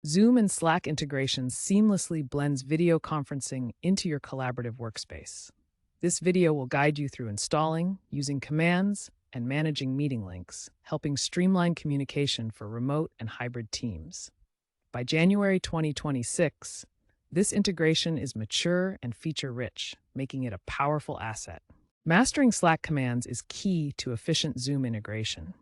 Zoom and Slack integration seamlessly blends video conferencing into your collaborative workspace. This video will guide you through installing, using commands, and managing meeting links, helping streamline communication for remote and hybrid teams. By January 2026, this integration is mature and feature-rich, making it a powerful asset. Mastering Slack commands is key to efficient Zoom integration.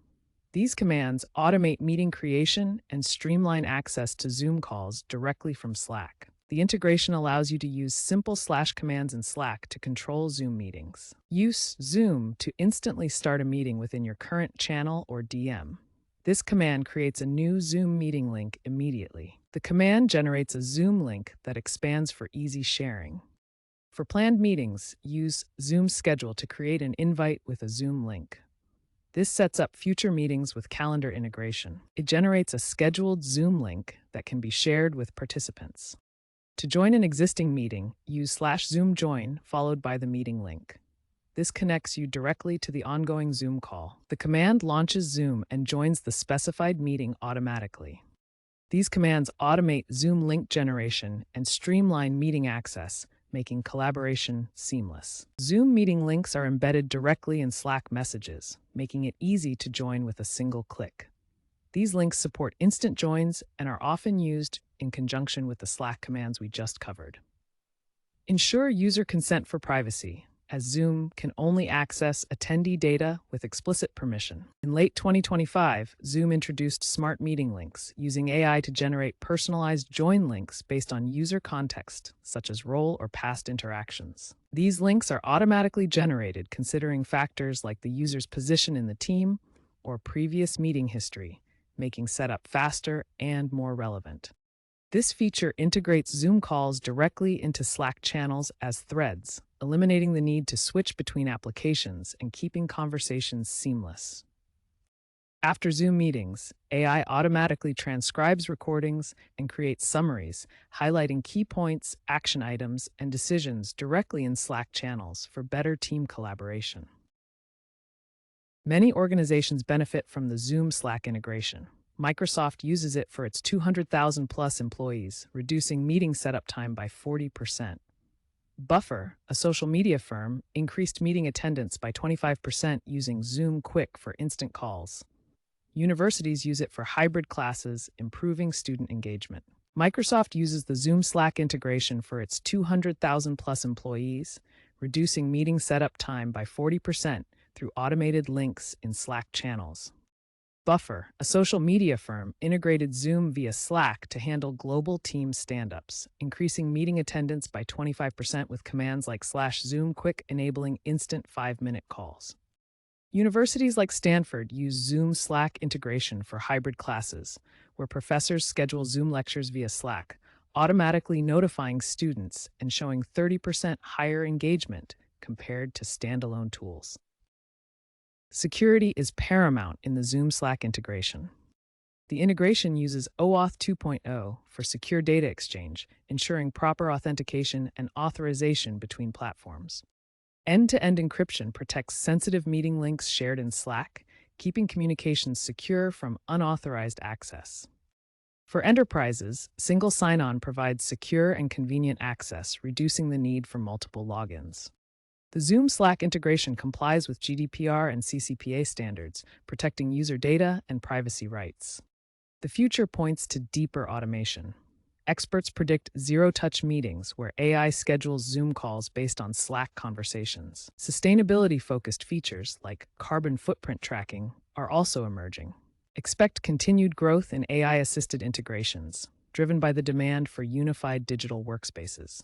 These commands automate meeting creation and streamline access to Zoom calls directly from Slack. The integration allows you to use simple slash commands in Slack to control Zoom meetings. Use Zoom to instantly start a meeting within your current channel or DM. This command creates a new Zoom meeting link immediately. The command generates a Zoom link that expands for easy sharing. For planned meetings, use Zoom Schedule to create an invite with a Zoom link. This sets up future meetings with calendar integration. It generates a scheduled Zoom link that can be shared with participants. To join an existing meeting, use /Zoom join followed by the meeting link. This connects you directly to the ongoing Zoom call. The command launches Zoom and joins the specified meeting automatically. These commands automate Zoom link generation and streamline meeting access, making collaboration seamless. Zoom meeting links are embedded directly in Slack messages, making it easy to join with a single click. These links support instant joins and are often used in conjunction with the Slack commands we just covered. Ensure user consent for privacy, as Zoom can only access attendee data with explicit permission. In late 2025, Zoom introduced smart meeting links, using AI to generate personalized join links based on user context, such as role or past interactions. These links are automatically generated considering factors like the user's position in the team or previous meeting history, making setup faster and more relevant. This feature integrates Zoom calls directly into Slack channels as threads, eliminating the need to switch between applications and keeping conversations seamless. After Zoom meetings, AI automatically transcribes recordings and creates summaries, highlighting key points, action items, and decisions directly in Slack channels for better team collaboration. Many organizations benefit from the Zoom Slack integration. Microsoft uses it for its 200,000 plus employees, reducing meeting setup time by 40%. Buffer, a social media firm, increased meeting attendance by 25% using Zoom Quick for instant calls. Universities use it for hybrid classes, improving student engagement. Microsoft uses the Zoom Slack integration for its 200,000 plus employees, reducing meeting setup time by 40% through automated links in Slack channels. Buffer, a social media firm, integrated Zoom via Slack to handle global team stand-ups, increasing meeting attendance by 25% with commands like /Zoom Quick enabling instant 5-minute calls. Universities like Stanford use Zoom Slack integration for hybrid classes, where professors schedule Zoom lectures via Slack, automatically notifying students and showing 30% higher engagement compared to standalone tools. Security is paramount in the Zoom Slack integration. The integration uses OAuth 2.0 for secure data exchange, ensuring proper authentication and authorization between platforms. End-to-end encryption protects sensitive meeting links shared in Slack, keeping communications secure from unauthorized access. For enterprises, single sign-on provides secure and convenient access, reducing the need for multiple logins. The Zoom Slack integration complies with GDPR and CCPA standards, protecting user data and privacy rights. The future points to deeper automation. Experts predict zero-touch meetings where AI schedules Zoom calls based on Slack conversations. Sustainability-focused features like carbon footprint tracking are also emerging. Expect continued growth in AI-assisted integrations, driven by the demand for unified digital workspaces.